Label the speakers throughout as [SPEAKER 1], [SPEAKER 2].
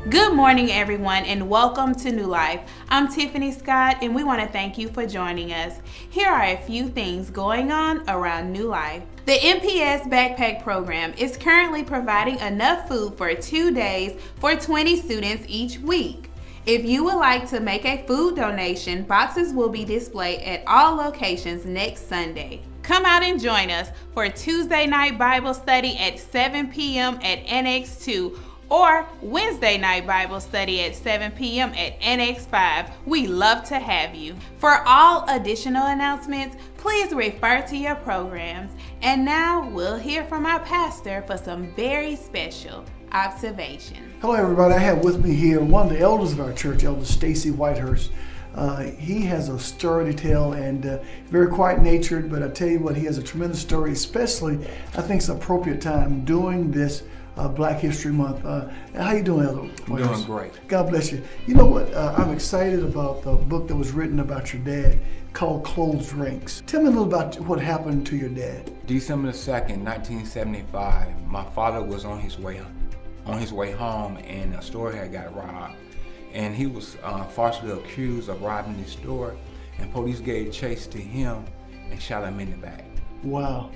[SPEAKER 1] Good morning, everyone, and welcome to New Life. I'm Tiffany Scott, and we want to thank you for joining us. Here are a few things going on around New Life. The MPS Backpack Program is currently providing enough food for 2 days for 20 students each week. If you would like to make a food donation, boxes will be displayed at all locations next Sunday. Come out and join us for Tuesday night Bible study at 7 p.m. at Annex 2 or Wednesday night Bible study at 7 p.m. at Annex 5. We love to have you. For all additional announcements, please refer to your programs. And now we'll hear from our pastor for some very special observations.
[SPEAKER 2] Hello everybody, I have with me here one of the elders of our church, Elder Stacy Whitehurst. He has a story to tell and very quiet-natured, but I tell you what, he has a tremendous story, especially I think it's an appropriate time doing this Black History Month. How you doing, Elder?
[SPEAKER 3] I'm doing great.
[SPEAKER 2] God bless you. You know what? I'm excited about the book that was written about your dad called Closed Ranks. Tell me a little about what happened to your dad.
[SPEAKER 3] December 2nd, 1975, my father was on his way home and a store had got robbed. And he was falsely accused of robbing the store, and police gave chase to him and shot him in the back.
[SPEAKER 2] Wow.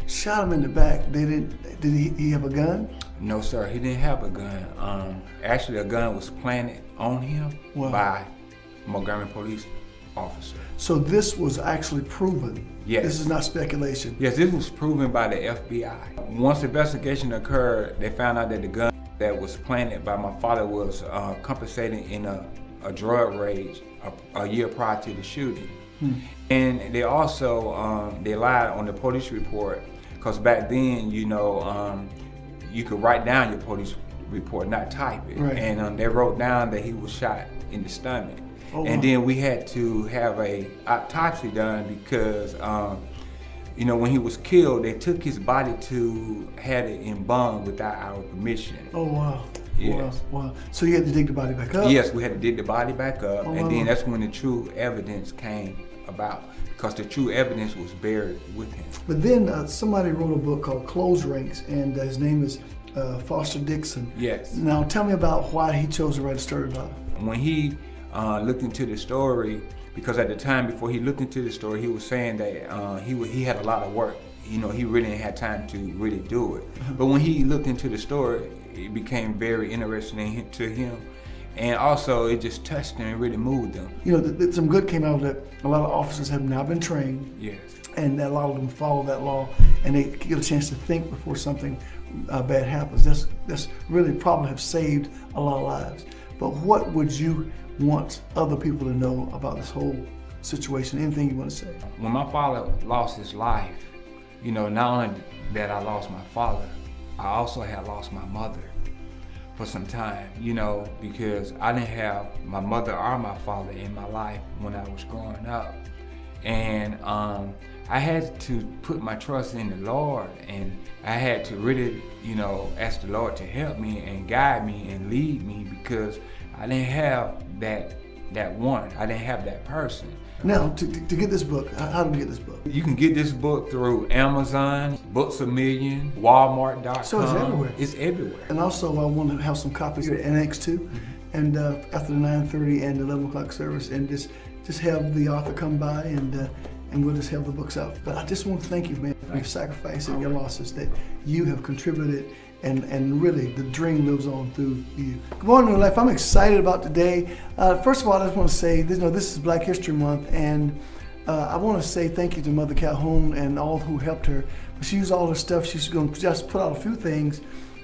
[SPEAKER 2] Shot him in the back. Did he have a gun?
[SPEAKER 3] No, sir, he didn't have a gun. Actually, a gun was planted on him by Montgomery police officer.
[SPEAKER 2] So this was actually proven?
[SPEAKER 3] Yes.
[SPEAKER 2] This is not speculation?
[SPEAKER 3] Yes, this was proven by the FBI. Once the investigation occurred, they found out that the gun that was planted by my father was compensating in a drug rage a year prior to the shooting. And they also they lied on the police report, because back then, you know, you could write down your police report, not type it.
[SPEAKER 2] Right.
[SPEAKER 3] And they wrote down that he was shot in the stomach.
[SPEAKER 2] Oh,
[SPEAKER 3] and
[SPEAKER 2] wow.
[SPEAKER 3] then we had to have a autopsy done because you know, when he was killed, they took his body to have it embalmed without our permission.
[SPEAKER 2] Oh, wow.
[SPEAKER 3] Yes.
[SPEAKER 2] Wow. So you had to dig the body back up?
[SPEAKER 3] Yes, we had to dig the body back up,
[SPEAKER 2] Oh,
[SPEAKER 3] and
[SPEAKER 2] wow.
[SPEAKER 3] then that's when the true evidence came about, because the true evidence was buried with him.
[SPEAKER 2] But then somebody wrote a book called Closed Ranks, and his name is Foster Dixon.
[SPEAKER 3] Yes.
[SPEAKER 2] Now tell me about why he chose to write a story about it.
[SPEAKER 3] When he looked into the story, because at the time before he looked into the story, he was saying that he had a lot of work. You know, he really didn't have time to really do it. But when he looked into the story, it became very interesting to him. And also, it just touched him and really moved him.
[SPEAKER 2] You know, some good came out of that. A lot of officers have now been trained.
[SPEAKER 3] Yes.
[SPEAKER 2] And a lot of them follow that law, and they get a chance to think before something bad happens. That's really probably have saved a lot of lives. But what would you want other people to know about this whole situation? Anything you want to say?
[SPEAKER 3] When my father lost his life, you know, not only that I lost my father, I also had lost my mother for some time, you know, because I didn't have my mother or my father in my life when I was growing up. And I had to put my trust in the Lord, and I had to really, you know, ask the Lord to help me and guide me and lead me, because I didn't have that one. I didn't have that person.
[SPEAKER 2] Now, to get this book, how do we get this book?
[SPEAKER 3] You can get this book through Amazon, Books A Million, Walmart.com.
[SPEAKER 2] So it's everywhere.
[SPEAKER 3] It's everywhere.
[SPEAKER 2] And also, I want to have some copies here at Annex 2, and after the 9:30 and 11 o'clock service, and just have the author come by, and we'll just have the books out. But I just want to thank you, man, for your sacrifice and your losses that you have contributed, and really the dream lives on through you. Good morning, New Life. I'm excited about today. First of all, I just want to say, this is Black History Month, and I want to say thank you to Mother Calhoun and all who helped her. She used all her stuff. She's going to just put out a few things,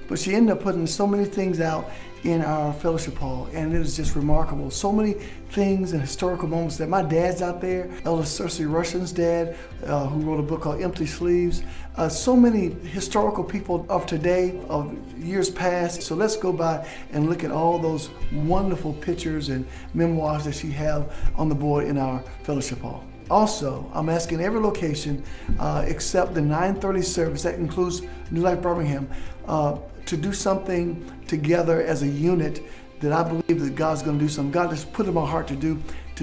[SPEAKER 2] but she ended up putting so many things out in our fellowship hall, and it is just remarkable. So many things and historical moments that my dad's out there, Elder Cersei Russian's dad, who wrote a book called Empty Sleeves. So many historical people of today, of years past. So let's go by and look at all those wonderful pictures and memoirs that she have on the board in our fellowship hall. Also, I'm asking every location except the 9:30 service, that includes New Life Birmingham, to do something together as a unit that I believe that God's going to do something. God just put in my heart to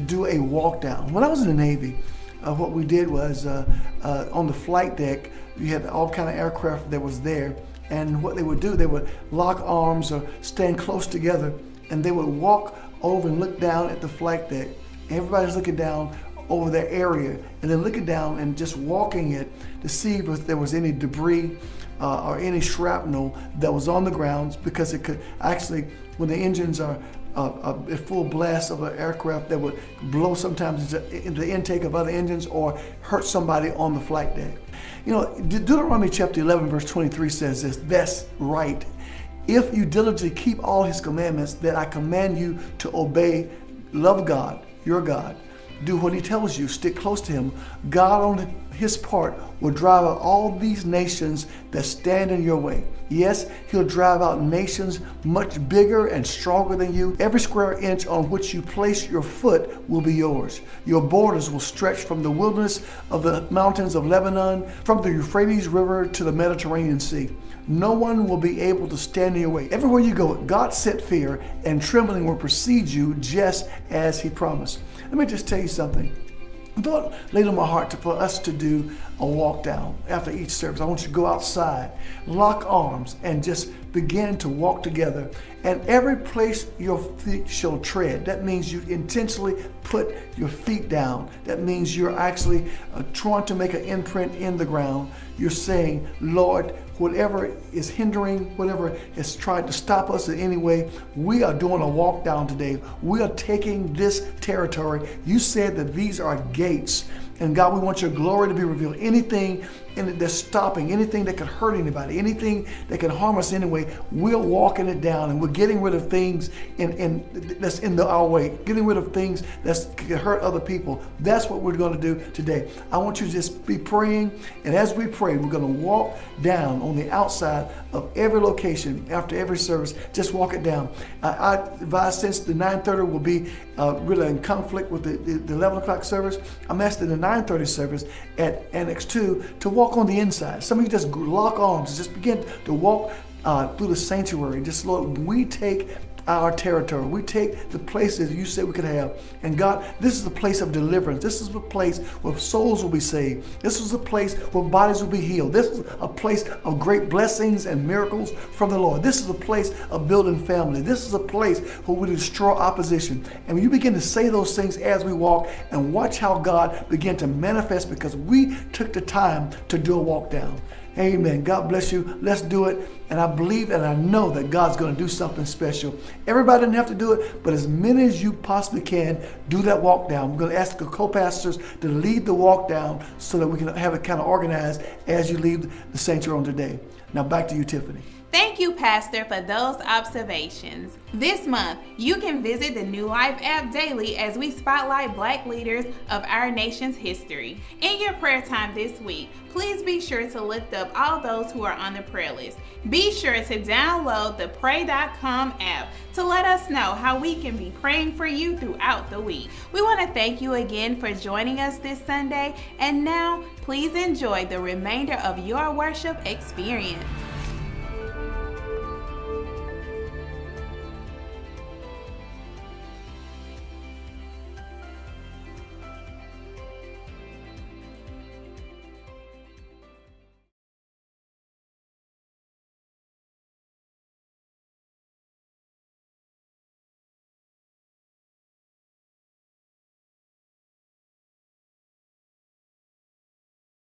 [SPEAKER 2] do a walk down. When I was in the Navy, what we did was on the flight deck, you had all kind of aircraft that was there, And what they would do, they would lock arms or stand close together, and they would walk over and look down at the flight deck. Everybody's looking down over their area, and then looking down and just walking it to see if there was any debris or any shrapnel that was on the ground, because it could actually, when the engines are at full blast of an aircraft, that would blow sometimes into the intake of other engines or hurt somebody on the flight deck. You know, Deuteronomy chapter 11 verse 23 says this, that's right. If you diligently keep all his commandments that I command you to obey, love God, your God, do what he tells you, stick close to him, God on his part will drive out all these nations that stand in your way. Yes, he'll drive out nations much bigger and stronger than you. Every square inch on which you place your foot will be yours. Your borders will stretch from the wilderness of the mountains of Lebanon, from the Euphrates River to the Mediterranean Sea. No one will be able to stand in your way. Everywhere you go, God set fear, and trembling will precede you just as he promised. Let me just tell you something. God laid on my heart for us to do a walk down after each service. I want you to go outside, lock arms, and just begin to walk together. And every place your feet shall tread, that means you intentionally put your feet down. That means you're actually trying to make an imprint in the ground. You're saying, Lord, whatever is hindering, whatever is trying to stop us in any way, we are doing a walk down today. We are taking this territory. You said that these are gates. And God, we want your glory to be revealed. Anything that's stopping, anything that could hurt anybody, anything that can harm us anyway, we're walking it down, and we're getting rid of things that's in our way, getting rid of things that can hurt other people. That's what we're going to do today. I want you to just be praying, and as we pray, we're going to walk down on the outside of every location after every service. Just walk it down. I advise, since the 9:30 will be really in conflict with the 11 o'clock service, I'm asking the 9:30 service at Annex 2 to walk on the inside. Some of you just lock arms and just begin to walk through the sanctuary. Just, Lord, we take our territory. We take the places you said we could have. And God, this is a place of deliverance. This is a place where souls will be saved. This is a place where bodies will be healed. This is a place of great blessings and miracles from the Lord. This is a place of building family. This is a place where we destroy opposition. And when you begin to say those things as we walk, and watch how God begin to manifest, because we took the time to do a walk down. Amen. God bless you. Let's do it. And I believe and I know that God's going to do something special. Everybody doesn't have to do it, but as many as you possibly can, do that walk down. We're going to ask the co-pastors to lead the walk down so that we can have it kind of organized as you leave the sanctuary on today. Now back to you, Tiffany.
[SPEAKER 1] Thank you, Pastor, for those observations. This month, you can visit the New Life app daily as we spotlight Black leaders of our nation's history. In your prayer time this week, please be sure to lift up all those who are on the prayer list. Be sure to download the Pray.com app to let us know how we can be praying for you throughout the week. We want to thank you again for joining us this Sunday, and now please enjoy the remainder of your worship experience.